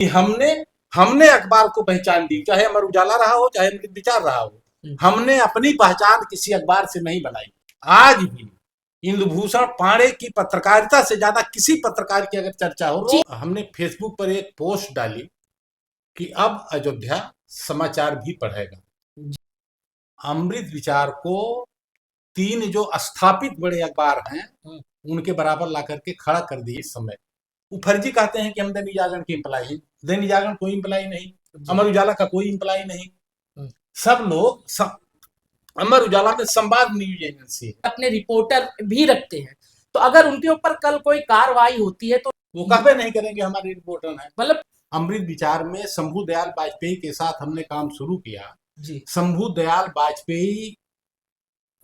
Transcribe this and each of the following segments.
कि हमने हमने अखबार को पहचान दी, चाहे अमर उजाला रहा हो चाहे अमृत विचार रहा हो। हमने अपनी पहचान किसी अखबार से नहीं बनाई। आज भी इंदुभूषण पांडे की पत्रकारिता से ज्यादा किसी पत्रकार की अगर चर्चा हो तो हमने फेसबुक पर एक पोस्ट डाली कि अब अयोध्या समाचार भी पढ़ेगा। अमृत विचार को 3 जो स्थापित बड़े अखबार हैं उनके बराबर ला करके खड़ा कर दिए। इस समय वो फर्जी कहते हैं कि हम दैनिक जागरण की एम्प्लाई हैं। दैनिक जागरण कोई एम्प्लाई नहीं, अमर उजाला का कोई एम्प्लाई नहीं। सब लोग अमर उजाला में संवाद न्यूज एजेंसी है, अपने रिपोर्टर भी रखते हैं। तो अगर उनके ऊपर कल कोई कार्रवाई होती है तो वो कहते नहीं करेंगे हमारे रिपोर्टर है। मतलब अमृत विचार में शंभू दयाल वाजपेयी के साथ हमने काम शुरू किया जी। शंभू दयाल वाजपेयी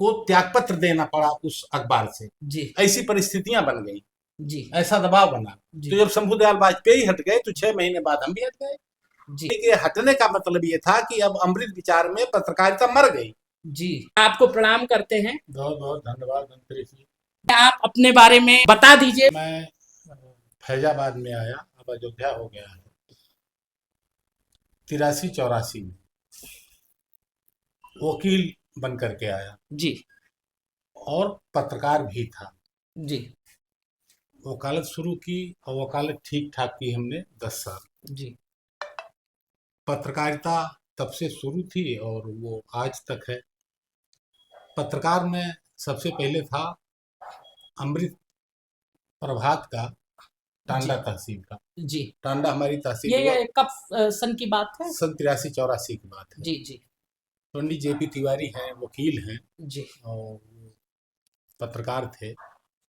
को त्यागपत्र देना पड़ा उस अखबार से जी। ऐसी परिस्थितियां बन गई जी। ऐसा दबाव बना। तो जब शंभू दयाल वाजपेयी हट गए तो 6 महीने बाद हम भी हट गए। जी। हटने का मतलब ये था कि अब अमृत विचार में पत्रकारिता मर गई। जी, आपको प्रणाम करते हैं। बहुत बहुत धन्यवाद। आप अपने बारे में बता दीजिए। मैं फैजाबाद में आया, अब अयोध्या हो गया है। 83-84 में वकील बन करके आया जी। और पत्रकार भी था जी। वकालत शुरू की और वकालत ठीक ठाक की हमने 10 साल। जी। पत्रकारिता तब से शुरू थी और वो आज तक है। पत्रकार में सबसे पहले था अमृत प्रभात का टांडा तहसील का। जी। टांडा हमारी तहसील ये कब सन की बात है? सन 83-84 की बात है। जी। जी। पंडित जेपी तिवारी हैं, वकील हैं जी और पत्रकार थे।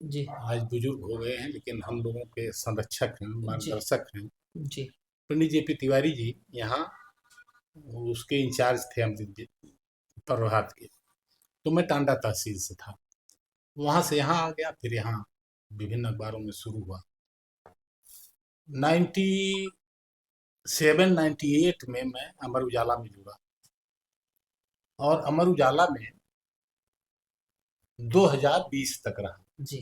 जी। आज बुजुर्ग हो गए हैं लेकिन हम लोगों के संरक्षक हैं, मार्गदर्शक हैं। जी। पंडित जेपी तिवारी जी यहाँ उसके इंचार्ज थे अमृत प्रभात के। तो मैं टांडा तहसील से था, वहां से यहाँ आ गया, फिर यहाँ विभिन्न अखबारों में शुरू हुआ। 97-98 में मैं अमर उजाला में जुड़ा और अमर उजाला में 2020 तक रहा। जी।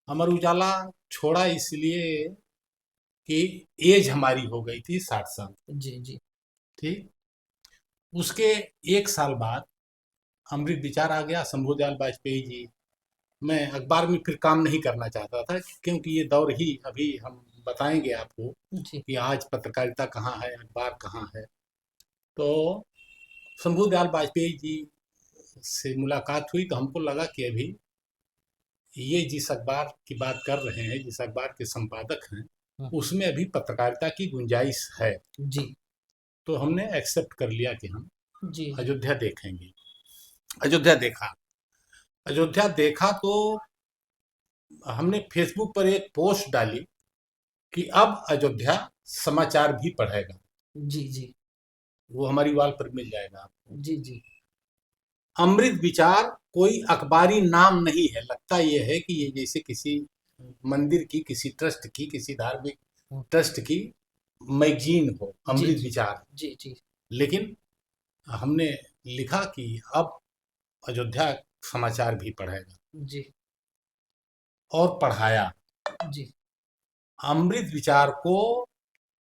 अमर उजाला छोड़ा इसलिए कि एज हमारी हो गई थी 60 साल। जी। जी। ठीक, उसके 1 साल बाद अमृत विचार आ गया, शंभू दयाल वाजपेयी जी। मैं अखबार में फिर काम नहीं करना चाहता था क्योंकि ये दौर ही अभी हम बताएंगे आपको कि आज पत्रकारिता कहाँ है, अखबार कहाँ है। तो शंभू दयाल वाजपेयी जी से मुलाकात हुई तो हमको लगा कि अभी ये जिस अखबार की बात कर रहे हैं, जिस अखबार के संपादक हैं, उसमें अभी पत्रकारिता की गुंजाइश है। जी। तो हमने एक्सेप्ट कर लिया कि हम जी अयोध्या देखेंगे। अयोध्या देखा तो हमने फेसबुक पर एक पोस्ट डाली कि अब अयोध्या समाचार भी पढ़ेगा। जी। जी। वो हमारी वॉल पर मिल जाएगा आपको। जी। जी। अमृत विचार कोई अखबारी नाम नहीं है। लगता ये है कि ये जैसे किसी मंदिर की, किसी ट्रस्ट की, किसी धार्मिक ट्रस्ट की मैगजीन हो, अमृत विचार। जी। जी। लेकिन हमने लिखा कि अब अयोध्या समाचार भी पढ़ेगा। जी। और पढ़ाया। जी। अमृत विचार को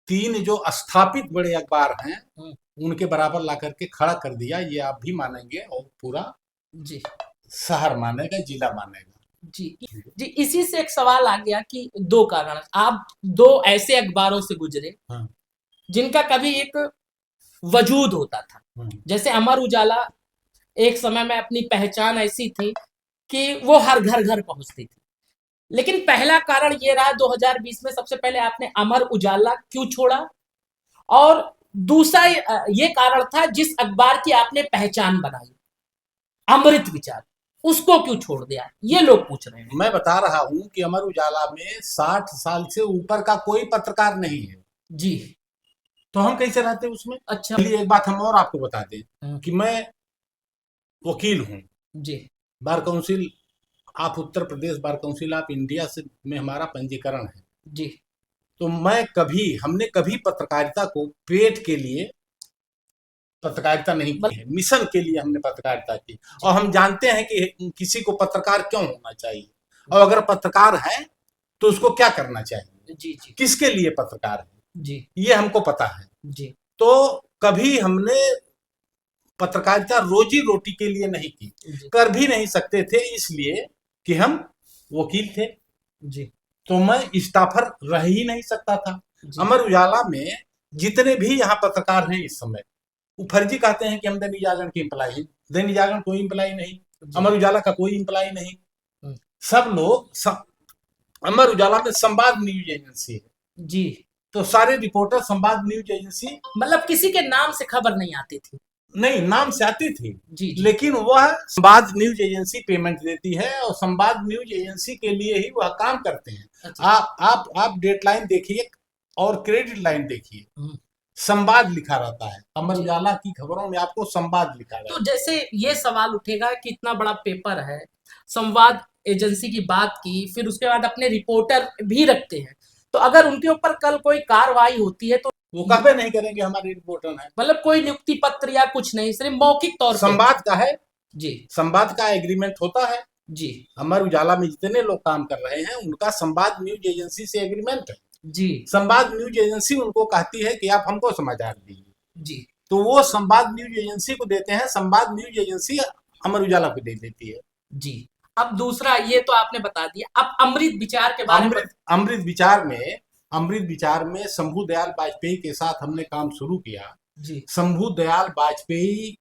3 जो स्थापित बड़े अखबार हैं उनके बराबर ला करके खड़ा कर दिया। ये आप भी मानेंगे और पूरा जी शहर मानेगा, जिला मानेगा। जी। जी, इसी से एक सवाल आ गया कि 2 कारण, आप 2 ऐसे अखबारों से गुजरे जिनका कभी एक वजूद होता था। जैसे अमर उजाला एक समय में अपनी पहचान ऐसी थी कि वो हर घर पहुंचती थी। लेकिन पहला कारण ये रहा 2020 में सबसे पहले आपने अमर उजाला क्यों छोड़ा, और दूसरा ये कारण था जिस अखबार की आपने पहचान बनाई, अमृत विचार, उसको क्यों छोड़ दिया, ये लोग पूछ रहे हैं। मैं बता रहा हूं कि अमर उजाला में 60 साल से ऊपर का कोई पत्रकार नहीं है। जी, तो हम कैसे रहते उसमें? अच्छा, एक बात हम और आपको बता दें कि मैं वकील हूं। जी, bar council of Uttar Pradesh, bar council of India से में हमारा पंजीकरण है। जी, तो हमने कभी पत्रकारिता को पेट के लिए पत्रकारिता नहीं की है, मिशन के लिए हमने पत्रकारिता की। और हम जानते हैं कि किसी को पत्रकार क्यों होना चाहिए, और अगर पत्रकार है तो उसको क्या करना चाहिए। जी जी, किसके लिए पत्रकार है। जी ये हमको पता है। जी तो कभी हमने पत्रकारिता रोजी रोटी के लिए नहीं की, जी कर भी नहीं सकते थे, इसलिए कि हम वकील थे। जी तो मैं स्टाफर रह ही नहीं सकता था। जी अमर उजाला में जितने भी यहाँ पत्रकार हैं इस समय, वो फर्जी कहते हैं कि हम दैनिक जागरण के एम्प्लाई। दैनिक जागरण कोई एम्प्लाई नहीं, अमर उजाला का कोई एम्प्लाई नहीं। सब लोग अमर उजाला में संवाद न्यूज एजेंसी है जी। तो सारे रिपोर्टर संवाद न्यूज एजेंसी, मतलब किसी के नाम से खबर नहीं आती थी? नहीं, नाम से आती थी जी जी। लेकिन वह संवाद न्यूज एजेंसी पेमेंट देती है और संवाद न्यूज एजेंसी के लिए ही वह काम करते हैं। अच्छा। आप डेडलाइन देखिए और क्रेडिट लाइन देखिए, संवाद लिखा रहता है। अमर उजाला की खबरों में आपको संवाद लिखा रहता है। तो जैसे ये सवाल उठेगा कि इतना बड़ा पेपर है, संवाद एजेंसी की बात की, फिर उसके बाद अपने रिपोर्टर भी रखते हैं, तो अगर उनके ऊपर कल कोई कार्रवाई होती है तो वो कहबे नहीं करेंगे हमारे रिपोर्टर है। मतलब कोई नियुक्ति पत्र या कुछ नहीं, सिर्फ मौखिक तौर पर संवाद का है जी, संवाद का एग्रीमेंट होता है जी। अमर उजाला में जितने लोग काम कर रहे हैं उनका संवाद न्यूज एजेंसी से एग्रीमेंट है जी। संवाद न्यूज एजेंसी उनको कहती है कि आप हमको समाचार दीजिए जी। तो वो संवाद न्यूज एजेंसी को देते हैं, संवाद न्यूज एजेंसी अमर उजाला को दे देती है। जी। अब दूसरा, ये तो आपने बता दिया, अब अमृत विचार के बारे में। अमृत विचार में शंभू दयाल वाजपेयी के साथ हमने काम शुरू किया जी। शंभू दयाल वाजपेयी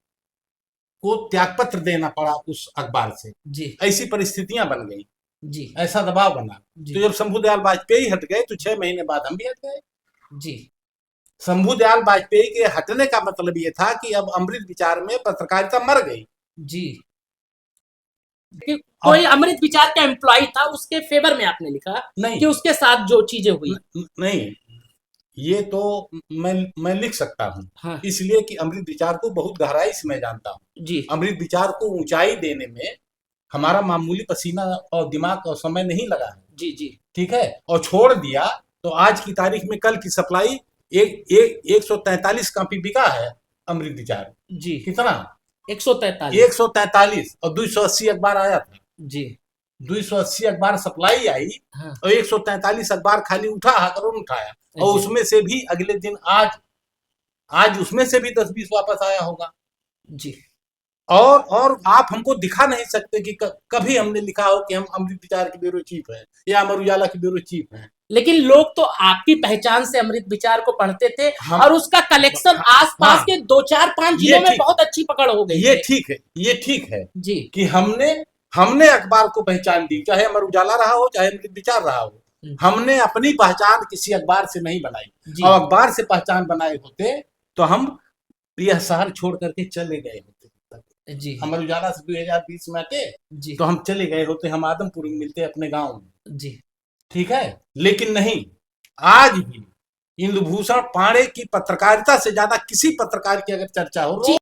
को त्यागपत्र देना पड़ा उस अखबार से जी। ऐसी परिस्थितियां बन गई जी। ऐसा दबाव बना। तो जब शंभू दयाल वाजपेयी हट गए तो 6 महीने बाद हम भी हट गए। जी। शंभू दयाल वाजपेयी के हटने का मतलब ये था कि अब अमृत विचार में पत्रकारिता मर गई। जी। कोई अमृत विचार का एम्प्लॉय था, उसके फेवर में आपने लिखा नहीं कि उसके साथ जो चीजें हुई। नहीं, ये तो मैं लिख सकता हूँ। हाँ। इसलिए कि अमृत विचार को बहुत गहराई से मैं जानता हूँ जी। अमृत विचार को ऊंचाई देने में हमारा मामूली पसीना और दिमाग और समय नहीं लगा है जी जी, ठीक है। और छोड़ दिया तो आज की तारीख में कल की सप्लाई 143 कॉपी बिका है अमृत विचार जी। कितना? 143 और 280 अखबार आया था जी। 280 अखबार सप्लाई आई। हाँ। और 143 अखबार खाली उठा करोड़ उठाया और उसमें से भी अगले दिन आज उसमें से भी 10-20 वापस आया होगा जी। और आप हमको दिखा नहीं सकते कि कभी हमने लिखा हो कि हम अमृत विचार के ब्यूरो चीफ हैं या अमर उजाला के ब्यूरो चीफ हैं। लेकिन लोग तो आपकी पहचान से अमृत विचार को पढ़ते थे और उसका कलेक्शन आसपास के 2-4-5 जिलों में बहुत अच्छी पकड़ हो गई। ये ठीक है जी कि हमने अखबार को पहचान दी, चाहे अमर उजाला रहा हो चाहे अमृत विचार रहा हो। हमने अपनी पहचान किसी अखबार से नहीं बनाई और अखबार से पहचान बनाए होते तो हम यह शहर छोड़ करके चले गए होते जी। अमर उजाला से 2020 में आते जी तो हम चले गए होते, हम आदमपुर में मिलते अपने गांव में जी, ठीक है। लेकिन नहीं, आज भी इंदुभूषण पांडे की पत्रकारिता से ज्यादा किसी पत्रकार की अगर चर्चा हो